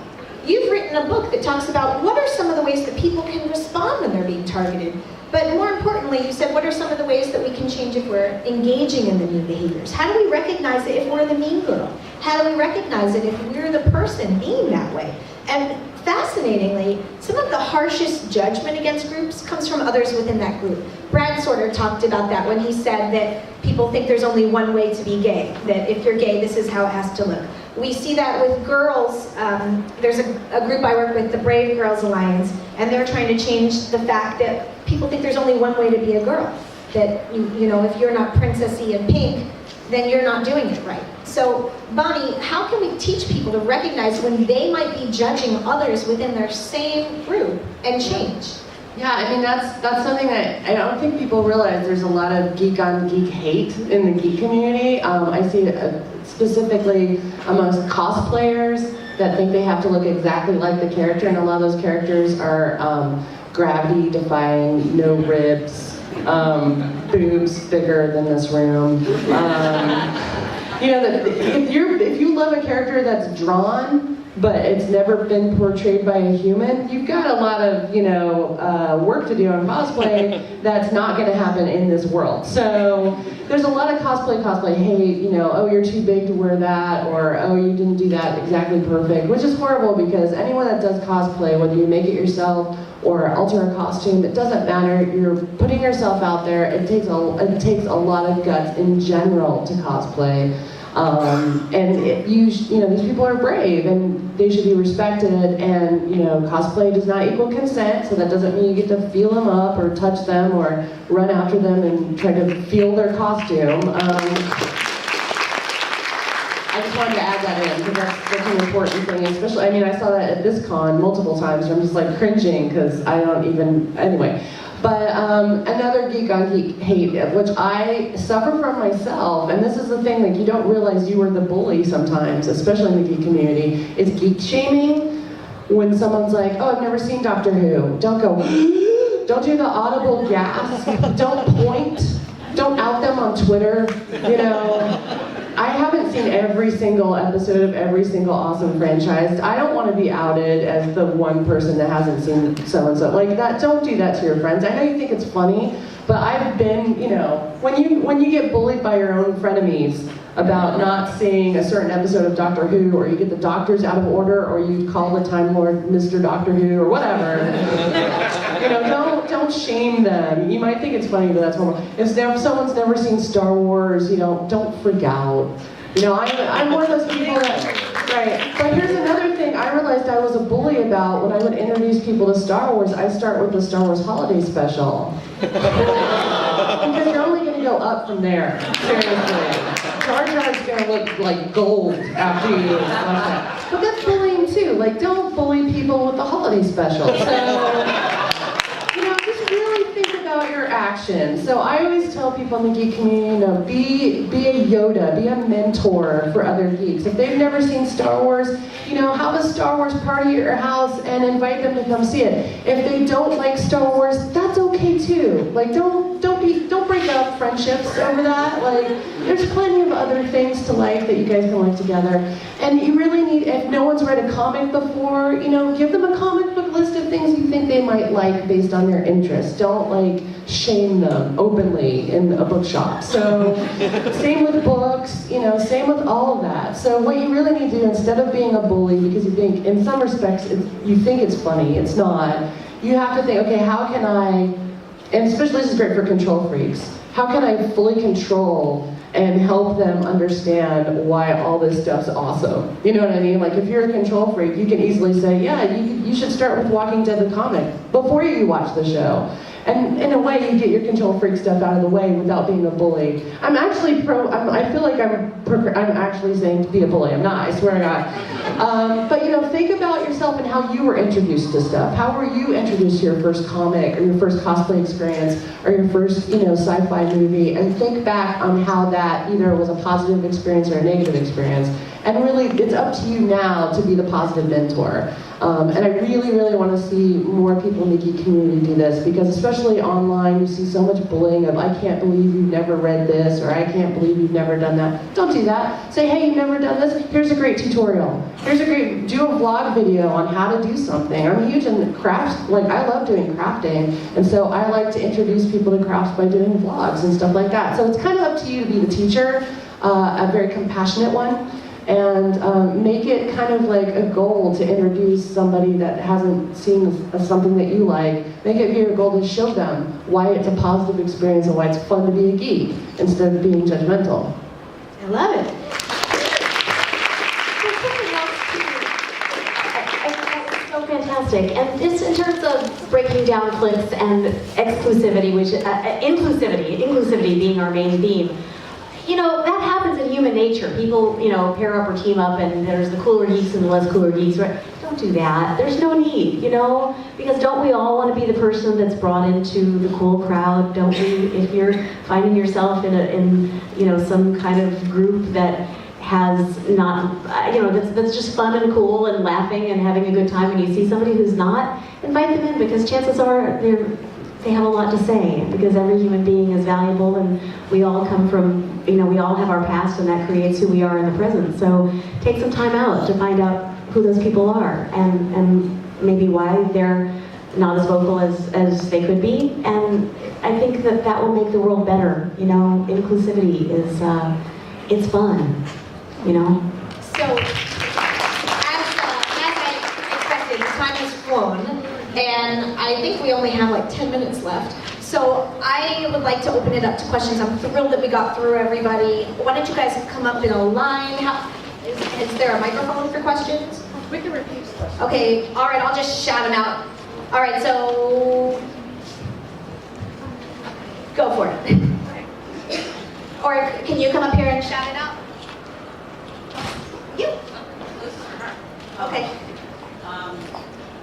You've written a book that talks about what are some of the ways that people can respond when they're being targeted. But more importantly, you said what are some of the ways that we can change if we're engaging in the mean behaviors? How do we recognize it if we're the mean girl? How do we recognize it if we're the person being that way? And fascinatingly, some of the harshest judgment against groups comes from others within that group. Brad Sorter talked about that when he said that people think there's only one way to be gay, that if you're gay, this is how it has to look. We see that with girls. There's a group I work with, the Brave Girls Alliance, and they're trying to change the fact that people think there's only one way to be a girl. That, you know, if you're not princessy and pink, then you're not doing it right. So, Bonnie, how can we teach people to recognize when they might be judging others within their same group and change? Yeah, I mean, that's something that I don't think people realize. There's a lot of geek on geek hate in the geek community. I see it specifically amongst cosplayers that think they have to look exactly like the character, and a lot of those characters are gravity defying, no ribs, boobs bigger than this room. You know, if you love a character that's drawn, but it's never been portrayed by a human, you've got a lot of, you know, work to do on cosplay that's not going to happen in this world. So there's a lot of cosplay hate, you know, oh, you're too big to wear that, or oh, you didn't do that exactly perfect, which is horrible because anyone that does cosplay, whether you make it yourself or alter a costume, it doesn't matter. You're putting yourself out there. It takes a lot of guts in general to cosplay. You know, these people are brave and they should be respected, and, you know, cosplay does not equal consent, so that doesn't mean you get to feel them up or touch them or run after them and try to feel their costume. I just wanted to add that in because that's an important thing, especially, I mean, I saw that at this con multiple times, and I'm just like cringing because I don't even, anyway. But another geek on geek hate, which I suffer from myself, and this is the thing, like, you don't realize you are the bully sometimes, especially in the geek community, is geek shaming. When someone's like, oh, I've never seen Doctor Who, don't go, don't do the audible gasp, don't point, don't out them on Twitter, you know. I haven't seen every single episode of every single awesome franchise. I don't want to be outed as the one person that hasn't seen so-and-so. Like that, don't do that to your friends. I know you think it's funny, but I've been, you know, when you get bullied by your own frenemies about not seeing a certain episode of Doctor Who, or you get the doctors out of order, or you call the Time Lord Mr. Doctor Who, or whatever, you know, don't shame them. You might think it's funny, but that's horrible. If someone's never seen Star Wars, you know, don't freak out. You know, I'm one of those people that, right. But here's another thing I realized I was a bully about when I would introduce people to Star Wars. I start with the Star Wars Holiday Special. Because you're only going to go up from there, seriously. Jar Jar's gonna look like gold after you watch that. But that's bullying too. Like, don't bully people with the holiday special. So, you know, just really think about your actions. So I always tell people in the geek community, you know, be a Yoda, be a mentor for other geeks. If they've never seen Star Wars, you know, have a Star Wars party at your house and invite them to come see it. If they don't like Star Wars, that's okay too. Like, don't break break up friendships over that. Like, there's plenty of other things to like that you guys can like together. And you really need, if no one's read a comic before, you know, give them a comic book list of things you think they might like based on their interests. Don't like shame them openly in a bookshop. So, same with books, you know, same with all of that. So what you really need to do, instead of being a bully, because you think, in some respects, you think it's funny, it's not, you have to think, okay, how can I, and especially this is great for control freaks, how can I fully control and help them understand why all this stuff's awesome? You know what I mean? Like, if you're a control freak, you can easily say, yeah, you should start with Walking Dead the comic before you watch the show. And in a way, you get your control freak stuff out of the way without being a bully. I'm actually I feel like I'm actually saying to be a bully. I'm not, I swear to God. But you know, think about yourself and how you were introduced to stuff. How were you introduced to your first comic, or your first cosplay experience, or your first, you know, sci-fi movie, and think back on how that either was a positive experience or a negative experience. And really, it's up to you now to be the positive mentor. And I really, really want to see more people in the geek community do this, because especially online, you see so much bullying of, I can't believe you've never read this, or I can't believe you've never done that. Don't do that. Say, hey, you've never done this? Here's a great tutorial. Do a vlog video on how to do something. I'm huge in crafts, like I love doing crafting, and so I like to introduce people to crafts by doing vlogs and stuff like that. So it's kind of up to you to be the teacher, a very compassionate one. And make it kind of like a goal to introduce somebody that hasn't seen something that you like. Make it your goal to show them why it's a positive experience and why it's fun to be a geek instead of being judgmental. I love it. It's so fantastic. And just in terms of breaking down cliques and exclusivity, which inclusivity being our main theme, you know, that happens in human nature. People, you know, pair up or team up, and there's the cooler geeks and the less cooler geeks, right? Don't do that. There's no need, you know? Because don't we all want to be the person that's brought into the cool crowd? Don't we? If you're finding yourself in you know, some kind of group that has not, you know, that's just fun and cool and laughing and having a good time, and you see somebody who's not, invite them in, because chances are they have a lot to say, because every human being is valuable, and we all come from, you know, we all have our past, and that creates who we are in the present. So take some time out to find out who those people are, and maybe why they're not as vocal as they could be. And I think that will make the world better. You know, inclusivity is, it's fun, you know? So, as I expected, time has flown. And I think we only have like 10 minutes left. So I would like to open it up to questions. I'm thrilled that we got through everybody. Why don't you guys come up in a line? Is there a microphone for questions? We can repeat the question. Okay, all right, I'll just shout them out. All right, so go for it. Or can you come up here and shout it out? You. Okay.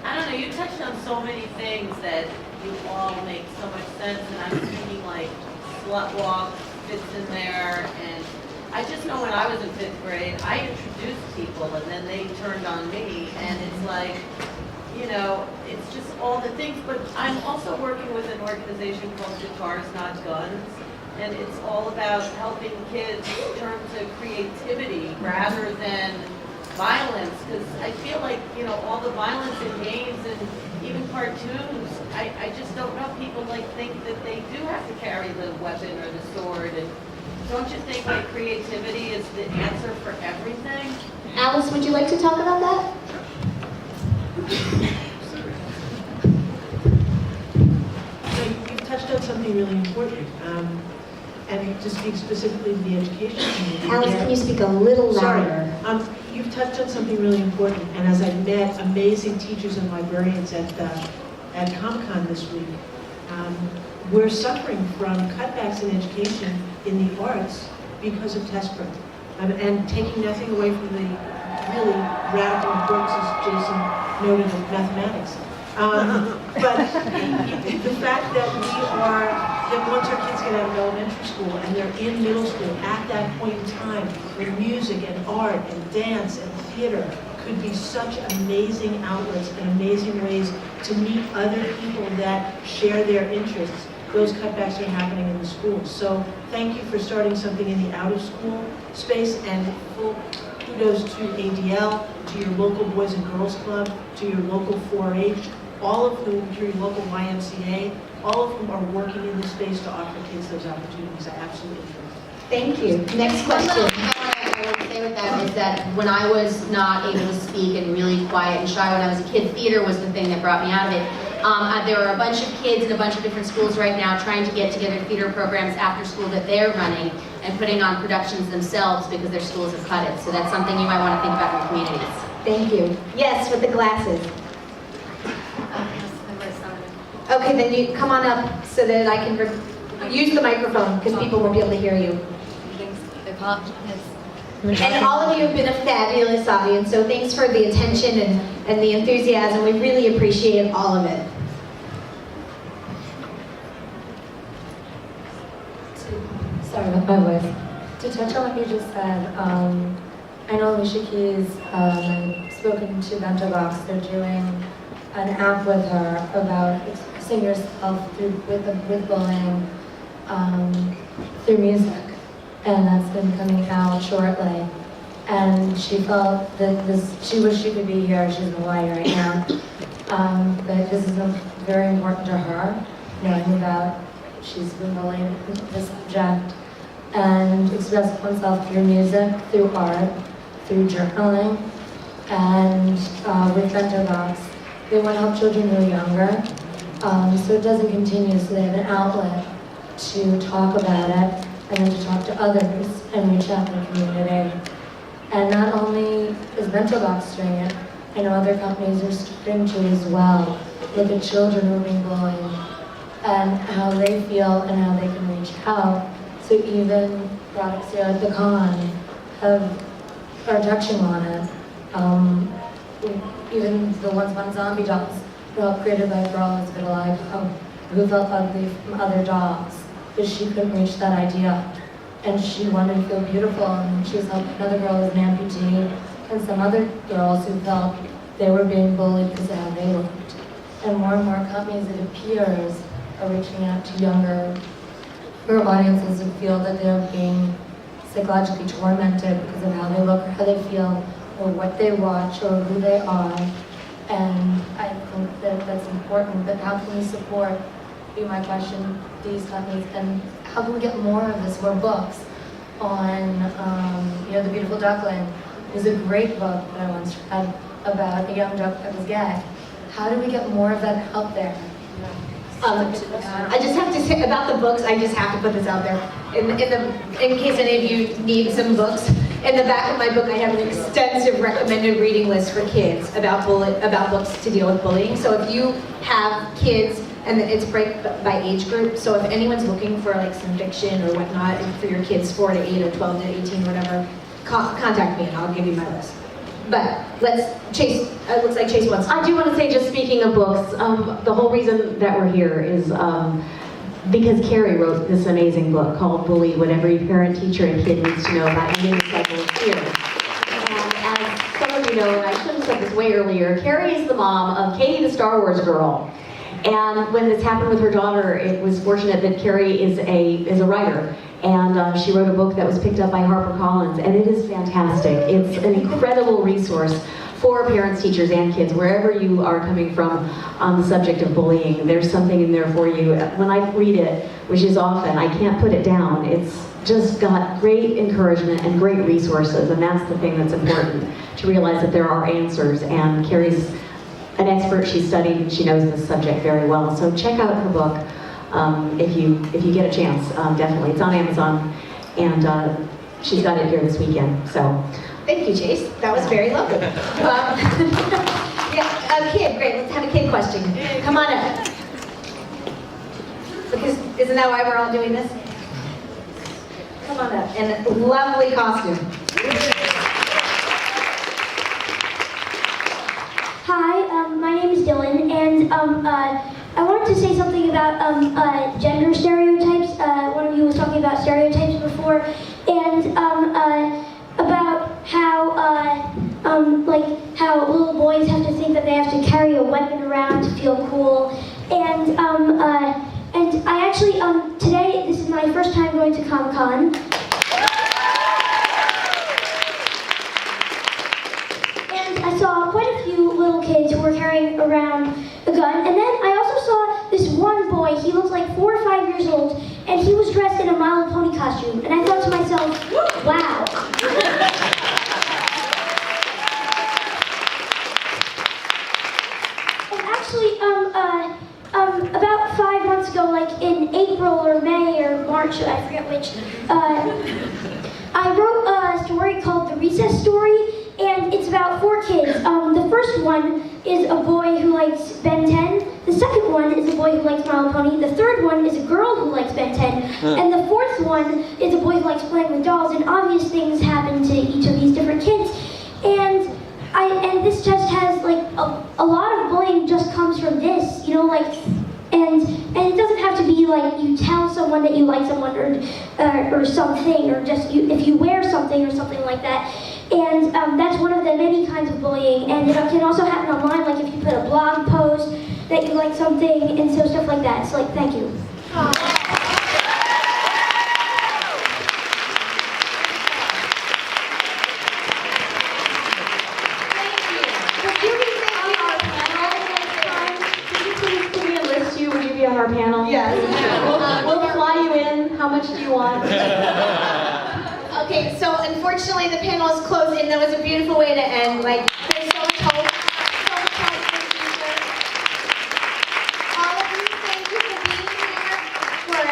I don't know, you touched on so many things that you all make so much sense, and I'm thinking like slut walk fits in there, and I just know when I was in 5th grade, I introduced people and then they turned on me, and it's like, you know, it's just all the things. But I'm also working with an organization called Guitars Not Guns, and it's all about helping kids turn to creativity rather than violence, because I feel like, you know, all the violence in games and even cartoons, I just don't know, people like think that they do have to carry the weapon or the sword, and don't you think like creativity is the answer for everything? Alice, would you like to talk about that? So you've touched on something really important, and to speak specifically to the education community. Alice, can you speak a little louder? Sorry. You've touched on something really important, and as I met amazing teachers and librarians at Comic-Con this week, we're suffering from cutbacks in education in the arts because of test prep, and taking nothing away from the really radical importance, as Jason noted, of mathematics. But the fact that once our kids get out of elementary school and they're in middle school, at that point in time, where music and art and dance and theater could be such amazing outlets and amazing ways to meet other people that share their interests. those cutbacks are happening in the schools. So thank you for starting something in the out-of-school space, and full kudos to ADL, to your local Boys and Girls Club, to your local 4-H, all of whom, to your local YMCA, all of whom are working in this space to offer kids those opportunities. I absolutely agree. Thank you. Next question. I want to say with that is that when I was not able to speak and really quiet and shy when I was a kid, theater was the thing that brought me out of it. There are a bunch of kids in a bunch of different schools right now trying to get together theater programs after school that they're running and putting on productions themselves because their schools have cut it. So that's something you might want to think about in your communities. Thank you. Yes, with the glasses. Okay, then you come on up so that I can use the microphone because people won't be able to hear you. And all of you have been a fabulous audience, so thanks for the attention and the enthusiasm. We really appreciate all of it. Sorry about my voice. To touch on what you just said, I know Alicia Keys, I've spoken to Bento Box. They're doing an app with her about expressing yourself with bullying through music. And that's been coming out shortly. And she felt that she wished she could be here. She's in Hawaii right now. But this is very important to her, knowing about she's been bullied in this subject. And express oneself through music, through art, through journaling. And with Bento Box, they want to help children who are younger. So it doesn't continue, so they have an outlet to talk about it and then to talk to others and reach out in the community. And not only is Bento Box doing it, I know other companies are starting to as well. Look at children who are being bullied and how they feel and how they can reach out. So even products here at the con are touching on it. Even the ones on zombie dolls were all created by a girl who's been alive who felt ugly from other dolls. Because she couldn't reach that idea. And she wanted to feel beautiful, and she was helping another girl who was an amputee, and some other girls who felt they were being bullied because of how they looked. And more companies, it appears, are reaching out to younger audiences who feel that they're being psychologically tormented because of how they look, or how they feel, or what they watch, or who they are. And I think that that's important, but how can we support, be my question, these companies, and how can we get more of this, more books on, The Beautiful Duckling was a great book that I once read about a young duck that was gay. How do we get more of that out there? I just have to say about the books, I just have to put this out there. In case any of you need some books, in the back of my book I have an extensive recommended reading list for kids about books to deal with bullying. So if you have kids, and it's break by age group, so if anyone's looking for like some fiction or whatnot for your kids 4 to 8 or 12 to 18, whatever, contact me and I'll give you my list. But Chase, it looks like Chase wants to. I do want to say, just speaking of books, the whole reason that we're here is because Carrie wrote this amazing book called Bullied, What Every Parent, Teacher, and Kid Needs to Know About Ending the Cycle of Fear. And as some of you know, and I should have said this way earlier, Carrie is the mom of Katie the Star Wars girl. And when this happened with her daughter, it was fortunate that Carrie is a writer. And she wrote a book that was picked up by Harper Collins, and it is fantastic. It's an incredible resource for parents, teachers, and kids, wherever you are coming from on the subject of bullying. There's something in there for you. When I read it, which is often, I can't put it down. It's just got great encouragement and great resources, and that's the thing that's important, to realize that there are answers. And Carrie's an expert. She studied and she knows this subject very well. So check out her book. If you get a chance, definitely. It's on Amazon, and she's got it here this weekend. So, thank you, Chase. That was very lovely. Yeah, a kid. Great. Let's have a kid question. Come on up. Because isn't that why we're all doing this? Come on up. And a lovely costume. Hi, my name is Dylan, and I wanted to say something about gender stereotypes. One of you was talking about stereotypes before, and about how how little boys have to think that they have to carry a weapon around to feel cool, and I actually around a gun. And then I also saw this one boy, he looked like 4 or 5 years old, and he was dressed in a My Little Pony costume. And I thought to myself, wow. And actually, about 5 months ago, like in April or May or March, I forget which, I wrote a story called The Recess Story, and it's about 4 kids. The first one is a boy who likes Ben 10. The second one is a boy who likes My Little Pony. The third one is a girl who likes Ben 10. And the fourth one is a boy who likes playing with dolls, and obvious things happen to each of these different kids. And this just has like a lot of bullying just comes from this, you know, like, and it doesn't have to be like you tell someone that you like someone or something, or just if you wear something or something like that. And that's one of the many kinds of bullying. And it can also happen online, like if you put a blog post that you like something, and so stuff like that. So like, thank you. On our panel? Yes. We'll fly you in. How much do you want? Okay, so unfortunately the panel is closed, and that was a beautiful way to end. Like, there's so much hope. So much hope for the future. All of you, thank you for being here, for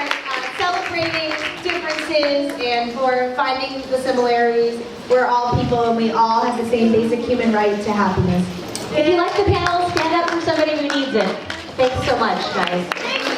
celebrating differences, and for finding the similarities. We're all people, and we all have the same basic human right to happiness. If you like the panel, stand up for somebody who needs it. Thanks so much, guys.